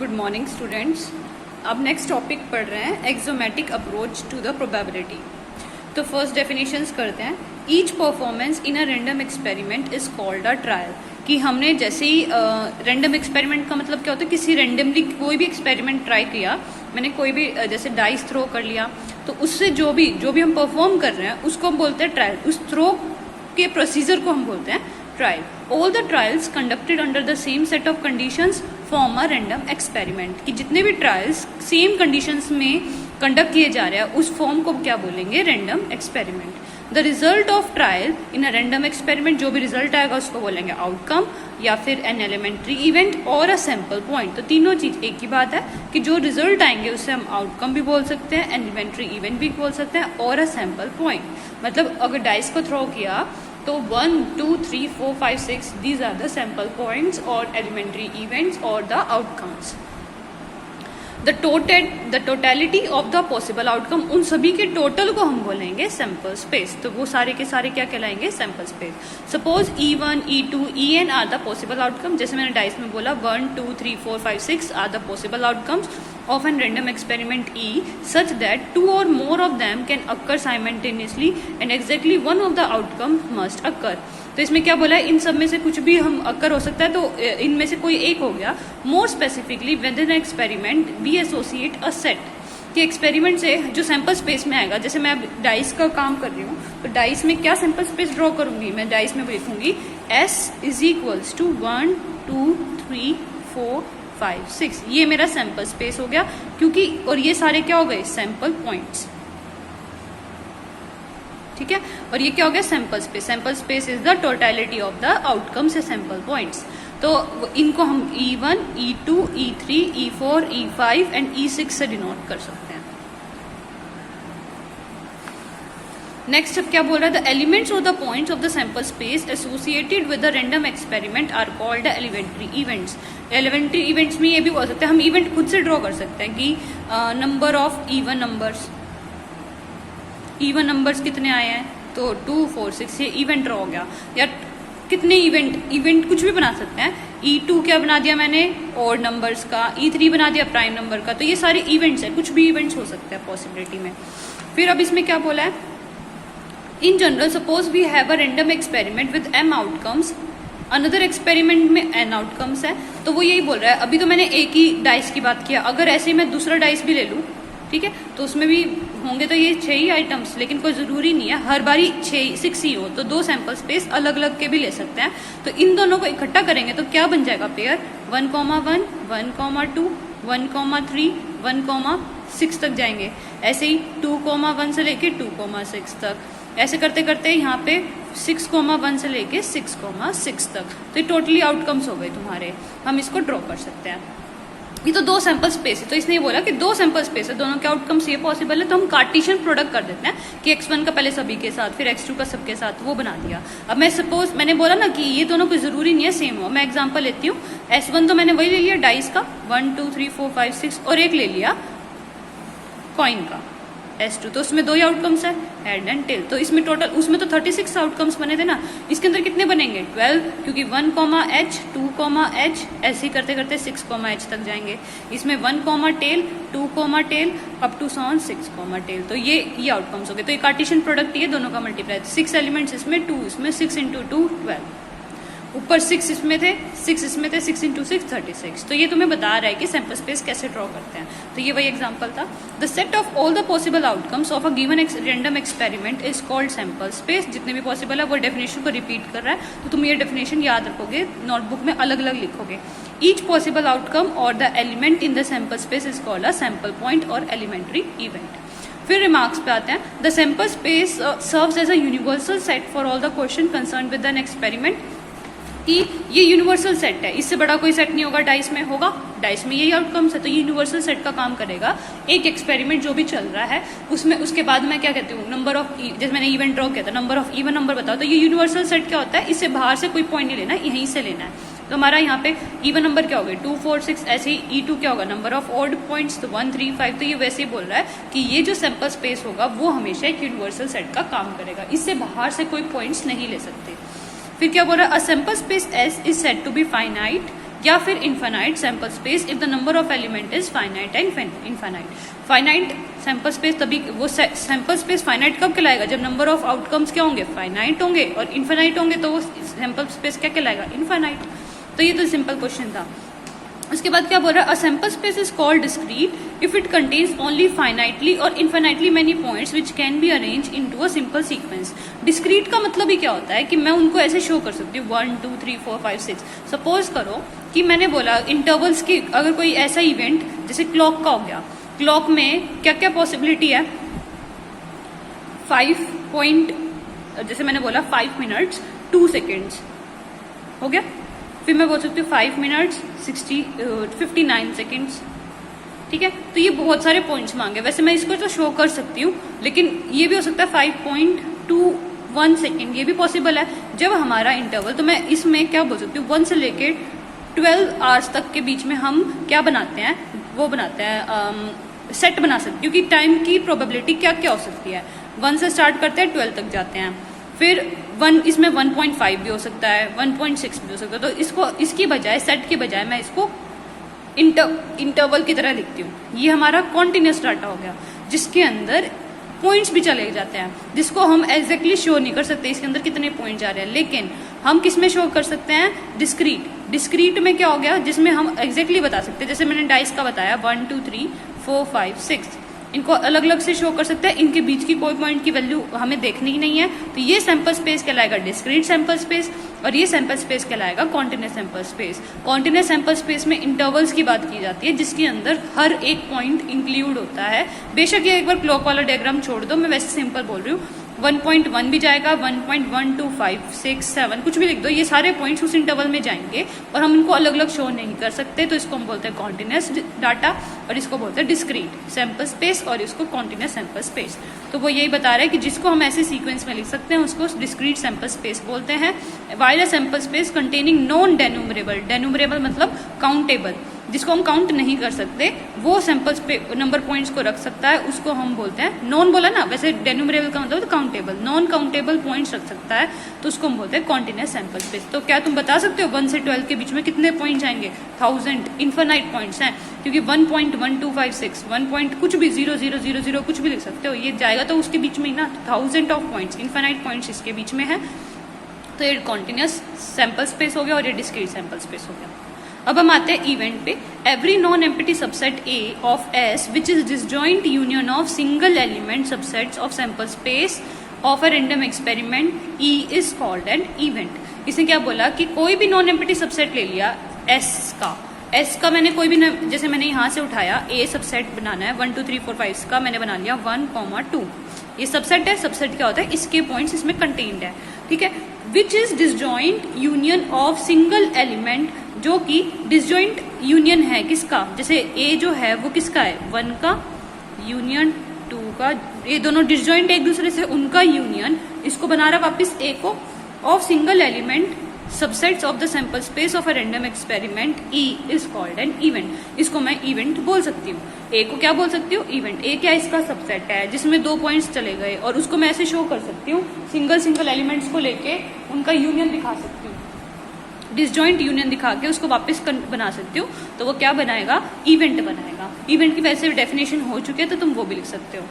Good morning students. अब next topic पढ़ रहे हैं एक्सोमेटिक अप्रोच टू द प्रोबेबिलिटी। तो फर्स्ट डेफिनेशंस करते हैं। Each performance in a random experiment is called a trial. कि हमने जैसे ही रैंडम एक्सपेरिमेंट का मतलब क्या होता है, किसी रैंडमली कोई भी एक्सपेरिमेंट ट्राई किया, मैंने कोई भी जैसे डाइस थ्रो कर लिया, तो उससे जो भी हम परफॉर्म कर रहे हैं उसको हम बोलते हैं ट्रायल। उस थ्रो के प्रोसीजर को हम बोलते हैं trial. All the trials conducted under the same set of conditions form a random experiment. कि जितने भी ट्रायल्स सेम कंडीशंस में कंडक्ट किए जा रहे हैं उस फॉर्म को क्या बोलेंगे, random experiment. The result of trial in a random experiment, जो भी रिजल्ट आएगा उसको बोलेंगे आउटकम, या फिर एन एलिमेंट्री इवेंट और अ सैंपल पॉइंट। तो तीनों चीज एक ही बात है कि जो रिजल्ट आएंगे उससे हम आउटकम भी बोल सकते हैं, एलिमेंट्री इवेंट भी बोल सकते हैं, और अ सैंपल पॉइंट। मतलब अगर डाइस को थ्रो किया तो 1, 2, 3, 4, 5, 6 these are the sample points or elementary events or the outcomes. The totality of the possible outcome, उन सभी के टोटल को हम बोलेंगे सैंपल स्पेस। तो वो सारे के सारे क्या कहलाएंगे, sample space. Suppose E1, E2, En are the possible outcome. जैसे मैंने डाइस में बोला 1, 2, 3, 4, 5, 6 are the possible outcomes of an random experiment E such that 2 or more of them can occur simultaneously and exactly one of the outcome must occur. तो इसमें क्या बोला है, इन सब में से कुछ भी हम अक्कर हो सकता है, तो इनमें से कोई एक हो गया। More specifically within experiment we associate a set. कि एक्सपेरिमेंट से जो सैंपल स्पेस में आएगा, जैसे मैं अब डाइस का काम कर रही हूँ तो डाइस में क्या सैंपल स्पेस ड्रॉ करूंगी, मैं डाइस में लिखूंगी S इज इक्वल्स टू 1, 2, 3, 4, 5, 6। ये मेरा सैंपल स्पेस हो गया, क्योंकि और ये सारे क्या हो गए, सैंपल पॉइंट्स। ठीक है, और ये क्या हो गया, sample space. Sample space is the totality of the outcomes से सैंपल पॉइंट्स। तो इनको हम E1, E2, E3, E4, E5 and E6 से डिनोट कर सकते हैं। नेक्स्ट अब क्या बोल रहा है, द एलिमेंट्स और the points of the sample space associated with the random experiment are called elementary events. Elementary events में ये भी बोल सकते हैं, हम इवेंट खुद से ड्रॉ कर सकते हैं कि नंबर ऑफ इवन नंबर्स कितने आए हैं, तो 2, 4, 6 ये इवेंट ड्रॉ हो गया। या कितने इवेंट कुछ भी बना सकते हैं। E2 क्या बना दिया मैंने, ऑड नंबर्स का। E3 बना दिया प्राइम नंबर का। तो ये सारे इवेंट्स हैं, कुछ भी इवेंट्स हो सकते हैं पॉसिबिलिटी में। फिर अब इसमें क्या बोला है, in general suppose we have a random experiment with m outcomes, another experiment में n आउटकम्स है। तो वो यही बोल रहा है, अभी तो मैंने एक ही डाइस की बात किया, अगर ऐसे ही मैं दूसरा डाइस भी ले लूँ, ठीक है, तो उसमें भी होंगे तो ये 6 ही आइटम्स, लेकिन कोई जरूरी नहीं है हर बारी 6 ही हो, तो 2 सैंपल स्पेस अलग अलग के भी ले सकते हैं। तो इन दोनों को इकट्ठा करेंगे तो क्या बन जाएगा, पेयर 1,1, 1,2, 1,3, 1,6 तक जाएंगे। ऐसे ही 2,1 से लेके 2,6 तक, ऐसे करते करते यहाँ पे 6,1 से लेके 6,6 तक। तो ये टोटली आउटकम्स हो गए तुम्हारे, हम इसको ड्रॉ कर सकते हैं। ये तो 2 सैंपल स्पेस है, तो इसने बोला कि 2 सैंपल स्पेस है, दोनों के आउटकम्स ये पॉसिबल है, तो हम कार्टेशियन प्रोडक्ट कर देते हैं कि x1 का पहले सभी के साथ, फिर x2 का सबके साथ, वो बना दिया। अब मैं सपोज मैंने बोला ना कि ये दोनों कोई जरूरी नहीं है सेम हो। मैं एग्जांपल लेती हूँ, S1 तो मैंने वही ले लिया डाइस का 1, 2, 3, 4, 5, 6, और एक ले लिया कॉइन का S2, तो उसमें 2 ही आउटकम्स है, हेड एंड टेल। तो इसमें टोटल, उसमें तो 36 आउटकम्स बने थे ना, इसके अंदर कितने बनेंगे, 12, क्योंकि 1,H, 2,H, ऐसे ही करते करते 6,H तक जाएंगे। इसमें 1, टेल, 2, टेल, अप टू 6, तो ये आउटकम्स हो गए। तो ये कार्टेशियन प्रोडक्ट ये दोनों का मल्टीप्लाई, 6 एलिमेंट्स इसमें, 2 इसमें, 6 × 2 12, ऊपर 6 इसमें थे, 6 इसमें थे, 6 × 6 36। तो ये तुम्हें बता रहा है कि सैंपल स्पेस कैसे ड्रॉ करते हैं। तो ये वही एग्जांपल था। The set of all the possible outcomes of a given random experiment is called sample space. जितने भी पॉसिबल है वो डेफिनेशन को रिपीट कर रहा है, तो तुम ये डेफिनेशन याद रखोगे, नोटबुक में अलग अलग लिखोगे। ईच पॉसिबल आउटकम और the element in the sample space is called a sample point और एलिमेंट्री इवेंट। फिर रिमार्क्स पे आते हैं। The sample space serves as a universal set for all the question concern with an experiment. कि ये universal set है, इससे बड़ा कोई सेट नहीं होगा डाइस में, होगा डाइस में यही आउटकम्स है, तो ये यूनिवर्सल सेट का काम करेगा। एक एक्सपेरिमेंट जो भी चल रहा है उसमें, उसके बाद मैं क्या कहती हूँ, नंबर ऑफ, जैसे मैंने इवेंट ड्रॉ किया था, नंबर ऑफ इवन नंबर बताओ। तो ये यूनिवर्सल सेट क्या होता है, इससे बाहर से कोई पॉइंट नहीं लेना, यहीं से लेना है। तो हमारा यहाँ पे इवन नंबर क्या हो गए, 2, 4, 6। ऐसे ही E2 क्या होगा, नंबर ऑफ ऑड पॉइंट्स, तो 1, 3, 5। तो ये वैसे ही बोल रहा है कि ये जो सैंपल स्पेस होगा वो हमेशा एक यूनिवर्सल सेट का काम करेगा, इससे बाहर से कोई पॉइंट्स नहीं ले सकते। फिर क्या बोल रहा है, a sample space S is said to be finite या फिर infinite sample space if the number of element is finite and infinite. Finite sample space तभी वो सैंपल स्पेस फाइनाइट कब कहलाएगा, जब नंबर ऑफ आउटकम्स क्या होंगे, फाइनाइट होंगे, और इनफाइनाइट होंगे तो वो सैंपल स्पेस क्या कहलाएगा, इनफाइनाइट। तो ये तो सिंपल क्वेश्चन था। उसके बाद क्या बोल रहा है, a sample space is called discrete if it contains only finitely और infinitely many points which can be arrange into a simple sequence. Discrete का मतलब ही क्या होता है कि मैं उनको ऐसे शो कर सकती हूँ 1 2 3 4 5 6। सपोज करो कि मैंने बोला इंटरवल्स की, अगर कोई ऐसा इवेंट जैसे क्लॉक का हो गया, क्लॉक में क्या क्या पॉसिबिलिटी है, 5 पॉइंट, जैसे मैंने बोला 5 मिनट्स 2 सेकेंड्स हो गया, फिर मैं बोल सकती हूँ 5 मिनट्स 59 सेकेंड्स, ठीक है। तो ये बहुत सारे पॉइंट्स मांगे, वैसे मैं इसको तो शो कर सकती हूँ, लेकिन ये भी हो सकता है 5.21 सेकेंड, ये भी पॉसिबल है जब हमारा इंटरवल। तो मैं इसमें क्या बोल सकती हूँ, 1 से लेके 12 आवर्स तक के बीच में हम क्या बनाते हैं, वो बनाते हैं सेट बना सकते, क्योंकि टाइम की प्रोबेबिलिटी क्या क्या हो सकती है, 1 से स्टार्ट करते हैं 12 तक जाते हैं, फिर 1 इसमें 1.5 भी हो सकता है, 1.6 भी हो सकता है। तो इसको इसकी बजाय सेट के बजाय मैं इसको इंटरवल की तरह लिखती हूँ। ये हमारा कॉन्टिन्यूस डाटा हो गया जिसके अंदर पॉइंट्स भी चले जाते हैं, जिसको हम एग्जैक्टली शो नहीं कर सकते इसके अंदर कितने पॉइंट जा रहे हैं, लेकिन हम किस में शो कर सकते हैं, डिस्क्रीट। डिस्क्रीट में क्या हो गया, जिसमें हम एग्जैक्टली बता सकते हैं, जैसे मैंने डाइस का बताया 1 2 3 4 5 6, इनको अलग अलग से शो कर सकते हैं, इनके बीच की कोई पॉइंट की वैल्यू हमें देखनी ही नहीं है। तो ये सैंपल स्पेस कहलाएगा डिस्क्रीट सैंपल स्पेस, और ये सैंपल स्पेस कहलाएगा continuous sample space. Continuous sample space में इंटरवल्स की बात की जाती है, जिसके अंदर हर एक पॉइंट इंक्लूड होता है। बेशक ये एक बार क्लॉक वाला डायग्राम छोड़ दो, मैं वैसे सिंपल बोल रही हूँ, 1.1 भी जाएगा, 1.1 2 5 6 7 कुछ भी लिख दो, ये सारे पॉइंट्स उस इंटरवल में जाएंगे और हम इनको अलग अलग शो नहीं कर सकते। तो इसको हम बोलते हैं कॉन्टिन्यूस डाटा, और इसको बोलते हैं डिस्क्रीट सैंपल स्पेस, और इसको कॉन्टिन्यूस सैंपल स्पेस। तो वो यही बता रहा है कि जिसको हम ऐसे सीक्वेंस में लिख सकते हैं उसको डिस्क्रीट सैंपल स्पेस बोलते हैं। While a sample space containing non denumerable, denumerable मतलब काउंटेबल, जिसको हम काउंट नहीं कर सकते, वो सैंपल्स पे नंबर पॉइंट्स को रख सकता है, उसको हम बोलते हैं नॉन। बोला ना, वैसे डेन्यूमरेबल का मतलब काउंटेबल, नॉन काउंटेबल पॉइंट्स रख सकता है, तो उसको हम बोलते हैं कॉन्टिन्यूस सैंपल स्पेस। तो क्या तुम बता सकते हो 1 से 12 के बीच में कितने पॉइंट जाएंगे, 1000 इन्फाइनाइट पॉइंट्स हैं, क्योंकि 1.1256 1 पॉइंट कुछ भी 0000 कुछ भी लिख सकते हो, ये जाएगा तो उसके बीच में ही ना, 1000 ऑफ पॉइंट्स, इन्फाइनाइट पॉइंट्स इसके बीच में है। तो ये कॉन्टिन्यूस सैंपल स्पेस हो गया और ये डिस्क्रीट सैंपल स्पेस हो गया। अब हम आते हैं इवेंट पे। Every non empty subset A of S which is disjoint union of single element subsets of sample space of a random experiment E is called an event. इसने क्या बोला कि कोई भी नॉन एम्प्टी सबसेट ले लिया S का मैंने कोई भी जैसे मैंने यहाँ से उठाया ए सबसेट बनाना है 1 2 3 4 5 का मैंने बना लिया 1, 2, ये सबसेट है। सबसेट क्या होता है, इसके पॉइंट्स इसमें कंटेन्ड है, ठीक है। Which is disjoint union of single element, जो कि डिसजॉइंट यूनियन है किसका, जैसे ए जो है वो किसका है, 1 का यूनियन 2 का, ये दोनों डिसजॉइंट एक दूसरे से, उनका यूनियन, इसको बना रहा वापिस ए को, of single element subsets of the sample space of a random experiment E is called an event. इसको मैं इवेंट बोल सकती हूँ। ए को क्या बोल सकती हूँ, इवेंट। ए क्या इसका सबसेट है जिसमें 2 पॉइंट्स चले गए, और उसको मैं ऐसे शो कर सकती हूँ, सिंगल एलिमेंट्स को लेके उनका यूनियन दिखा सकती हूँ, डिसजॉइंट यूनियन दिखा के उसको वापस बना सकती हूँ, तो वो क्या बनाएगा, इवेंट बनाएगा। इवेंट की वैसे डेफिनेशन हो चुकी है तो तुम वो भी लिख सकते हो।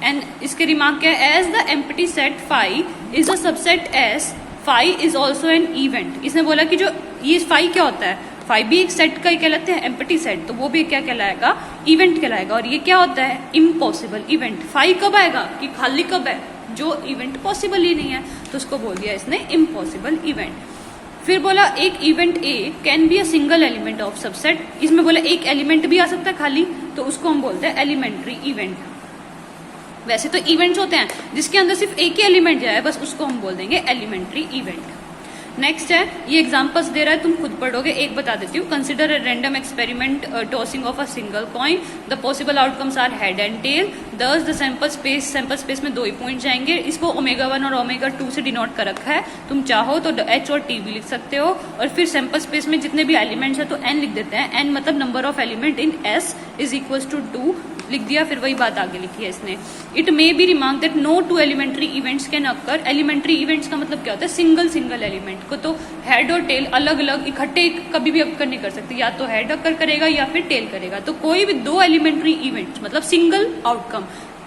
एंड इसके रिमार्क क्या है, as the empty set phi is a subset S, phi is also an event. इसने बोला कि जो ये फाई क्या होता है, फाई भी एक सेट का ही कहलाते हैं, एम्प्टी सेट, तो वो भी क्या कहलाएगा, इवेंट कहलाएगा। और ये क्या होता है, इम्पॉसिबल इवेंट। फाई कब आएगा कि खाली कब है, जो इवेंट पॉसिबल ही नहीं है, तो उसको बोल दिया इसने इम्पॉसिबल इवेंट। फिर बोला एक event A can be a single element of subset, इसमें बोला एक एलिमेंट भी आ सकता है खाली, तो उसको हम बोलते हैं एलिमेंट्री इवेंट। वैसे तो इवेंट्स होते हैं जिसके अंदर सिर्फ एक ही एलिमेंट जाए, बस उसको हम बोल देंगे एलिमेंट्री इवेंट। नेक्स्ट है, ये एग्जांपल्स दे रहा है, तुम खुद पढ़ोगे, एक बता देती हूँ। Consider a random experiment tossing of a single coin, the possible outcomes are head and tail, thus the sample space में 2 ही पॉइंट जाएंगे। इसको ओमेगा 1 और ओमेगा 2 से डिनोट कर रखा है, तुम चाहो तो H और T भी लिख सकते हो। और फिर सैंपल स्पेस में जितने भी एलिमेंट्स है तो n लिख देते हैं, n मतलब number of element in S is equal to 2 लिख दिया। फिर वही बात आगे लिखी है इसने, it may be remark that no 2 elementary events can occur. Elementary events का मतलब क्या होता है, सिंगल एलिमेंट को तो हेड और टेल अलग अलग इकट्ठे कभी भी अकर नहीं कर सकते, या तो हेड अकर करेगा या फिर टेल करेगा। तो कोई भी 2 एलिमेंट्री इवेंट्स मतलब सिंगल आउटकम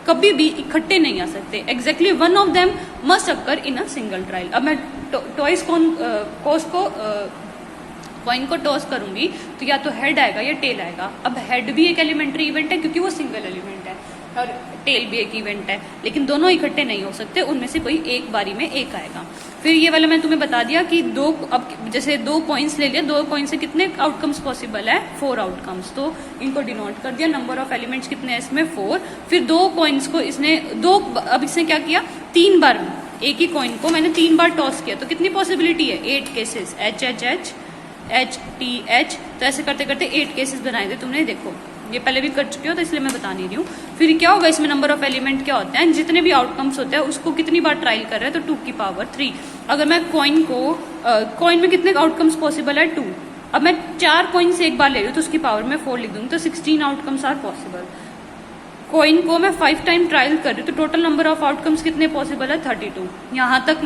कभी भी इकट्ठे नहीं आ सकते। Exactly one of them must occur in a single trial. अब मैं कॉइन को टॉस करूंगी तो या तो हेड आएगा या टेल आएगा। अब हेड भी एक एलिमेंट्री इवेंट है क्योंकि वो सिंगल एलिमेंट है, और टेल भी एक इवेंट है, लेकिन दोनों इकट्ठे नहीं हो सकते, उनमें से कोई एक बारी में एक आएगा। फिर ये वाला मैं तुम्हें बता दिया कि अब जैसे 2 कॉइन्स ले लिया, 2 कॉइन से कितने आउटकम्स पॉसिबल है, 4 आउटकम्स। तो इनको डिनोट कर दिया, नंबर ऑफ एलिमेंट्स कितने हैं इसमें 4। फिर 2 कॉइन्स को इसने अब इसने क्या किया, 3 बार एक ही कॉइन को मैंने 3 बार टॉस किया, तो कितनी पॉसिबिलिटी है, 8 केसेस, H T H। तो ऐसे करते करते 8 केसेस बनाए थे तुमने, देखो ये पहले भी कर चुके हो तो इसलिए मैं बता नहीं रही हूँ। फिर क्या होगा, इसमें नंबर ऑफ एलिमेंट क्या होते हैं, जितने भी आउटकम्स होते हैं उसको कितनी बार ट्रायल कर रहे हैं, तो 2 की पावर 3। अगर मैं कॉइन में कितने आउटकम्स पॉसिबल है 2, अब मैं 4 कॉइन से एक बार ले रही हूँ तो उसकी पावर में 4 लिख दूंगी, तो 16 आउटकम्स आर पॉसिबल। कॉइन को मैं 5 टाइम ट्रायल कर रही हूँ तो टोटल नंबर ऑफ आउटकम्स कितने पॉसिबल है 32। यहाँ तक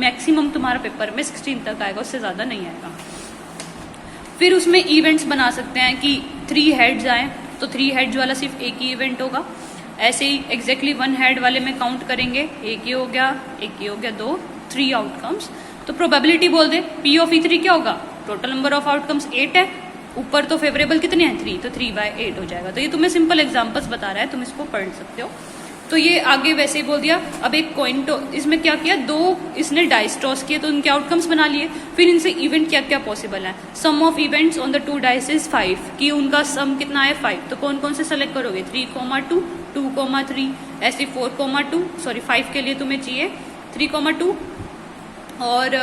मैक्सिमम तुम्हारा पेपर में 16 तक आएगा, उससे ज्यादा नहीं आएगा। फिर उसमें इवेंट्स बना सकते हैं कि 3 हेड्स आए तो 3 हेड्स वाला सिर्फ एक ही इवेंट होगा। ऐसे ही एग्जैक्टली 1 हेड वाले में काउंट करेंगे, एक ही हो गया, एक ही हो गया, 2, 3 आउटकम्स। तो प्रोबेबिलिटी बोल दे P ऑफ E3 क्या होगा, टोटल नंबर ऑफ आउटकम्स 8 है, ऊपर तो फेवरेबल कितने हैं 3, तो 3/8 हो जाएगा। तो ये तुम्हें सिंपल एग्जाम्पल्स बता रहा है, तुम इसको पढ़ सकते हो। तो ये आगे वैसे ही बोल दिया। अब एक कॉइन इसमें क्या किया, 2 इसने डाइस टॉस किए तो उनके आउटकम्स बना लिए। फिर इनसे इवेंट क्या क्या पॉसिबल है, sum of events on the 2 dice is 5, कि उनका सम कितना है 5। तो कौन कौन से सेलेक्ट करोगे, 3,2, 2,3, ऐसे 4,2, सॉरी 5 के लिए तुम्हें चाहिए 3,2 और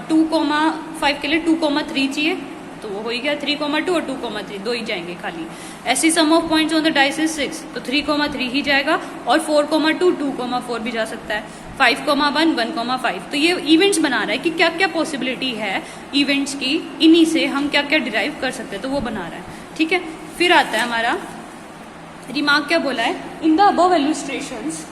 2,5 के लिए 2,3 चाहिए, तो वो हो ही गया 3,2 और 2,3, 2 ही जाएंगे खाली। ऐसी sum of points on the dice is 6, तो 3,3 ही जाएगा, और 4,2, 2,4 भी जा सकता है, 5,1, 1,5। तो ये इवेंट्स बना रहा है कि क्या क्या पॉसिबिलिटी है इवेंट्स की, इन्हीं से हम क्या क्या डिराइव कर सकते हैं, तो वो बना रहा है। ठीक है, फिर आता है हमारा रिमार्क, क्या बोला है, in the above illustrations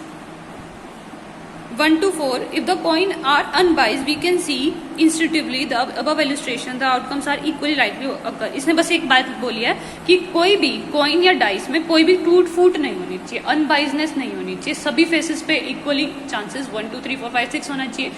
1 to 4, if the coin are unbiased, we can see instinctively the above illustration, the outcomes are equally likely to occur। इसने बस एक बात बोली है कि कोई भी कॉइन या डाइस में कोई भी टूट फूट नहीं होनी चाहिए, अनबाइजनेस नहीं होनी चाहिए, सभी फेसेस पे इक्वली चांसेस 1 2 3 4 5 6 होना चाहिए।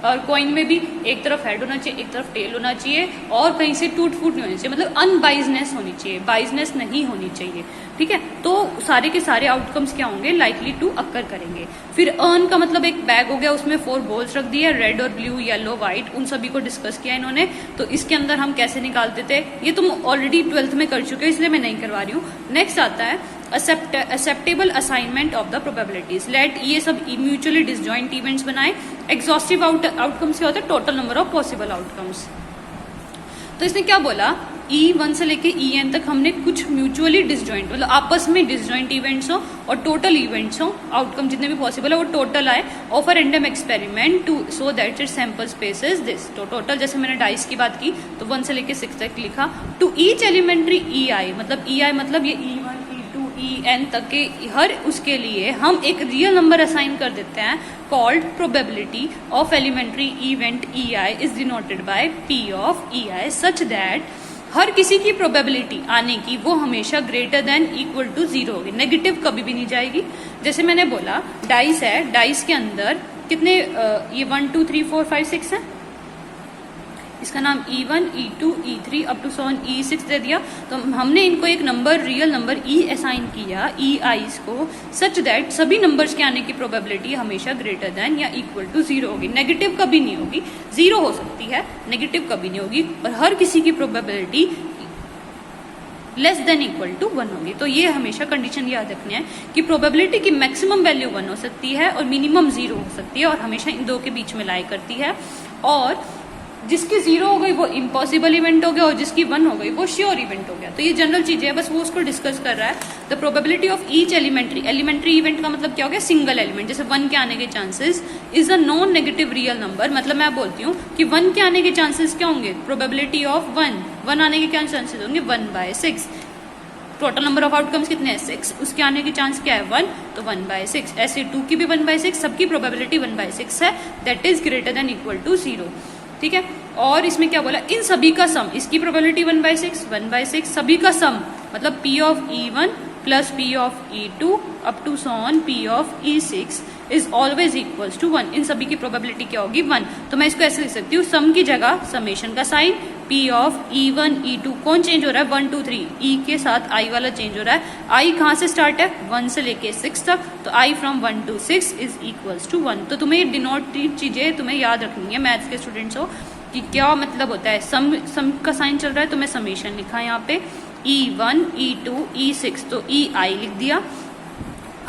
और कॉइन में भी एक तरफ हेड होना चाहिए, एक तरफ टेल होना चाहिए, और कहीं से टूट फूट नहीं होनी चाहिए, मतलब अनबाइजनेस होनी चाहिए, बाइजनेस नहीं होनी चाहिए। ठीक है, तो सारे के सारे आउटकम्स क्या होंगे, लाइकली टू अकर करेंगे। फिर अर्न का मतलब एक बैग हो गया, उसमें 4 बॉल्स रख दिए, रेड और ब्लू, येलो, व्हाइट, उन सभी को डिस्कस किया इन्होंने। तो इसके अंदर हम कैसे निकालते थे, ये तुम ऑलरेडी 12th में कर चुके हो, इसलिए मैं नहीं करवा रही हूँ। नेक्स्ट आता है acceptable assignment of the probabilities. Let ये सब म्यूचुअली डिसजॉइंट इवेंट्स बनाए। एग्जॉस्टिव आउटकम्स क्या होता है, total number of possible outcomes. तो इसने क्या बोला, E1 से लेके En तक हमने कुछ म्यूचुअली डिसजॉइंट, मतलब आपस में डिसजॉइंट इवेंट्स हो और टोटल इवेंट्स हो, आउटकम जितने भी पॉसिबल है वो टोटल आए, of a random experiment to so that it sample space is this. तो टोटल जैसे मैंने डाइस की बात की तो 1 से लेके 6 तक लिखा। टू ईच एलिमेंट्री EI, मतलब EI मतलब ये E1 E2 En तक के हर उसके लिए हम एक रियल नंबर असाइन कर देते हैं, called probability of elementary event EI is denoted by P of EI such that हर किसी की प्रोबेबिलिटी आने की वो हमेशा ग्रेटर देन इक्वल टू 0 होगी, नेगेटिव कभी भी नहीं जाएगी। जैसे मैंने बोला डाइस है, डाइस के अंदर कितने ये 1 2 3 4 5 6 है, इसका नाम E1 E2 E3 up to 7 E6 दे दिया। तो हमने इनको एक number, real number E assign किया, EIs को, सच दैट सभी नंबर्स के आने की प्रोबेबिलिटी हमेशा ग्रेटर देन या इक्वल टू 0 होगी, नेगेटिव कभी नहीं होगी। 0 हो सकती है, नेगेटिव कभी नहीं होगी, पर हर किसी की probability less than equal to 1 होगी। तो ये हमेशा कंडीशन याद रखनी है कि प्रोबेबिलिटी की मैक्सिमम वैल्यू 1 हो सकती है और मिनिमम 0 हो सकती है, और हमेशा इन दो के बीच में लाई करती है। और जिसकी 0 हो गई वो इम्पॉसिबल इवेंट हो गया, और जिसकी 1 हो गई वो श्योर इवेंट हो गया। तो ये जनरल चीजें है, बस वो उसको डिस्कस कर रहा है। The probability of each elementary event का मतलब क्या हो गया, सिंगल एलिमेंट। जैसे 1 के आने के chances is a non negative real number, मतलब मैं बोलती हूँ कि 1 के आने के चांसेस क्या होंगे, प्रोबेबिलिटी ऑफ 1 आने के क्या चांसेस होंगे, 1/6। टोटल नंबर ऑफ आउटकम्स कितने हैं, 6, उसके आने की चांस क्या है, 1, तो 1/6। ऐसे 2 की भी 1/6, सबकी प्रोबेबिलिटी 1/6 है, that is greater than equal to 0। ठीक है, और इसमें क्या बोला, इन सभी का सम, इसकी प्रोबेबिलिटी 1/6 सभी का सम, मतलब P of E1 plus P of E2 up to so on P of E6 is always equals to 1। इन सभी की प्रोबेबिलिटी क्या होगी, 1। तो मैं इसको ऐसे लिख सकती हूँ, सम की जगह समेशन का sign, P of E1 E2 कौन चेंज हो रहा है, 1 2 3, E के साथ I वाला चेंज हो रहा है। I कहाँ से स्टार्ट है, 1 से लेके 6 तक, तो I from 1 to 6 is equals to 1। तो तुम्हें ये डिनोटेड चीजें तुम्हें याद रखनी है, मैथ्स के स्टूडेंट्स हो, कि क्या मतलब होता है। सम का साइन चल रहा है तो मैं समेशन लिखा है यहाँ पे, E1 E2 E6, तो EI लिख दिया।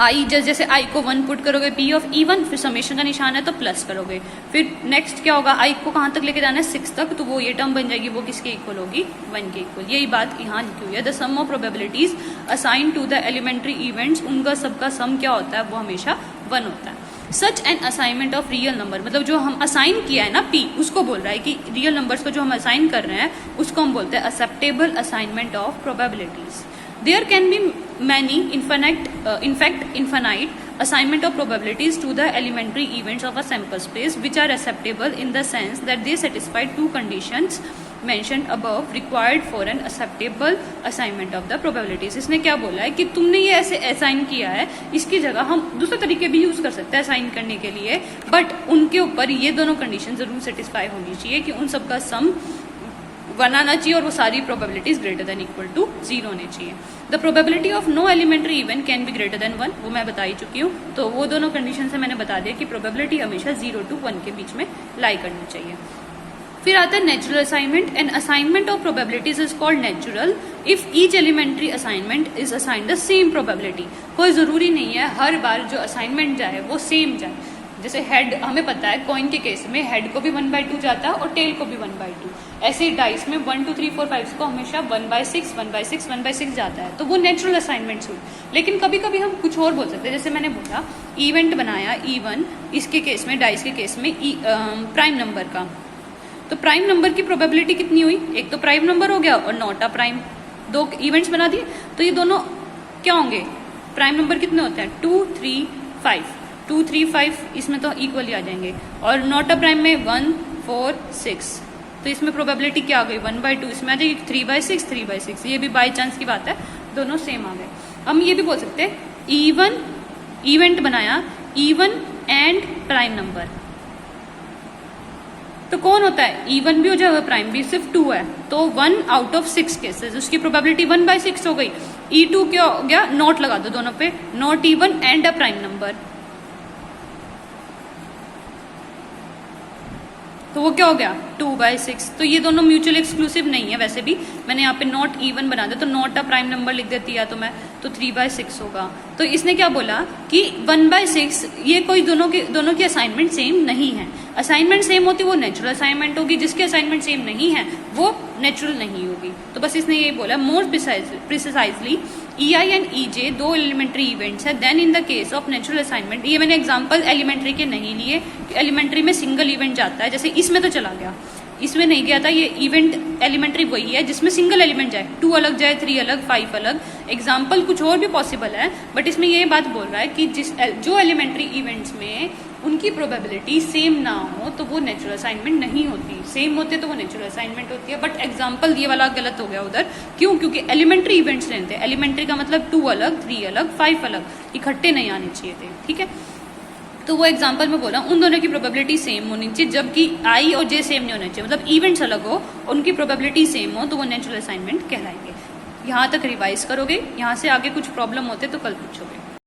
आई जैसे आई को 1 पुट करोगे P ऑफ E1, फिर समेशन का निशान है तो प्लस करोगे, फिर नेक्स्ट क्या होगा, आई को कहाँ तक लेके जाना है, 6 तक, तो वो ये टर्म बन जाएगी, वो किसके इक्वल होगी, 1 के इक्वल। यही बात यहाँ लिखी हुई है, the sum of probabilities assign to the elementary events, उनका सबका सम क्या होता है, वो हमेशा 1 होता है। Such an assignment of real number, मतलब जो हम असाइन किया है ना P, उसको बोल रहा है कि रियल नंबर्स को जो हम असाइन कर रहे हैं उसको हम बोलते हैं acceptable assignment of probabilities. There can be many infinite assignment of probabilities to the elementary events of a sample space, which are acceptable in the sense that they satisfy 2 conditions mentioned above required for an acceptable assignment of the probabilities। इसने क्या बोला है कि तुमने ये ऐसे assign किया है, इसकी जगह हम दूसरे तरीके भी यूज कर सकते हैं असाइन करने के लिए, बट उनके ऊपर ये दोनों कंडीशन जरूर सेटिस्फाई होनी चाहिए कि उन सबका सम 1 आना चाहिए और वो सारी probabilities greater than equal to 0 होने चाहिए। The probability of no elementary event can be greater than 1, वो मैं बता ही चुकी हूँ। तो वो दोनों कंडीशन से मैंने बता दिया कि प्रोबेबिलिटी हमेशा 0 to 1 के बीच में लाई करनी चाहिए। फिर आता है natural assignment. An assignment of probabilities is called natural if each elementary assignment is assigned the same probability. कोई जरूरी नहीं है हर बार जो असाइनमेंट जाए वो सेम जाए। जैसे हेड हमें पता है, कॉइन के केस में हेड को भी 1/2 जाता है और टेल को भी 1/2। ऐसे ही डाइस में 1 2 3 4 5 को हमेशा 1/6 1/6 1/6 जाता है, तो वो नेचुरल असाइनमेंट्स हुई। लेकिन कभी कभी हम कुछ और बोल सकते हैं, जैसे मैंने बोला इवेंट बनाया E1, इसके केस में डाइस के केस में प्राइम नंबर का, तो प्राइम नंबर की प्रोबेबिलिटी कितनी हुई, एक तो प्राइम नंबर हो गया और नॉट अ प्राइम, 2 इवेंट्स बना दिए, तो ये दोनों क्या होंगे, प्राइम नंबर कितने होते हैं, 2 3 5, 2 3 5 इसमें तो इक्वल ही आ जाएंगे, और नॉट अ प्राइम में 1 4 6, तो इसमें प्रोबेबिलिटी क्या आ गई, 1/2, इसमें आ जाएगी 3/6 3/6, ये भी बाई चांस की बात है, दोनों सेम आ गए। हम ये भी बोल सकते हैं E1 इवेंट बनाया E1 एंड प्राइम नंबर, तो कौन होता है, E1 भी हो जाएगा प्राइम भी, सिर्फ 2 है, तो 1 आउट ऑफ 6 केसेस, उसकी प्रोबेबिलिटी 1/6 हो गई। E2 क्या हो गया, नॉट लगा दो दोनों पे, not E1 and a prime number, तो वो क्या हो गया 2/6। तो ये दोनों म्यूचुअल एक्सक्लूसिव नहीं है, वैसे भी मैंने यहाँ पे नॉट E1 बना दिया, तो नॉट अ प्राइम नंबर लिख देती है तो मैं, तो 3/6 होगा। तो इसने क्या बोला कि 1/6 ये कोई दोनों की असाइनमेंट सेम नहीं है। असाइनमेंट सेम होती वो नेचुरल असाइनमेंट होगी, जिसकी असाइनमेंट सेम नहीं है वो नेचुरल नहीं होगी। तो बस इसने यही बोला more precisely EI and EJ 2 elementary events है, then in the case of natural assignment, ये मैंने एग्जांपल एलिमेंट्री के नहीं लिए, एलिमेंट्री में सिंगल इवेंट जाता है, जैसे इसमें तो चला गया, इसमें नहीं गया था, ये इवेंट एलिमेंट्री वही है जिसमें सिंगल एलिमेंट जाए, 2 अलग जाए, 3 अलग, 5 अलग। एग्जाम्पल कुछ और भी पॉसिबल है, बट इसमें ये बात बोल रहा है कि जो एलिमेंट्री इवेंट्स में उनकी प्रोबेबिलिटी सेम ना हो तो वो नेचुरल असाइनमेंट नहीं होती, सेम होते तो वो नेचुरल असाइनमेंट होती है। बट एग्जाम्पल ये वाला गलत हो गया उधर, क्यों, क्योंकि एलिमेंट्री इवेंट्स लेते हैं, एलिमेंट्री का मतलब 2 अलग, 3 अलग, 5 अलग, इकट्ठे नहीं आने चाहिए थे, ठीक है। तो वो एग्जांपल में बोला उन दोनों की प्रोबेबिलिटी सेम होनी चाहिए, जबकि I और J सेम नहीं होने चाहिए, मतलब इवेंट्स अलग हो, उनकी प्रोबेबिलिटी सेम हो, तो वो नेचुरल असाइनमेंट कहलाएंगे। यहाँ तक रिवाइज करोगे, यहाँ से आगे कुछ प्रॉब्लम होते तो कल पूछोगे।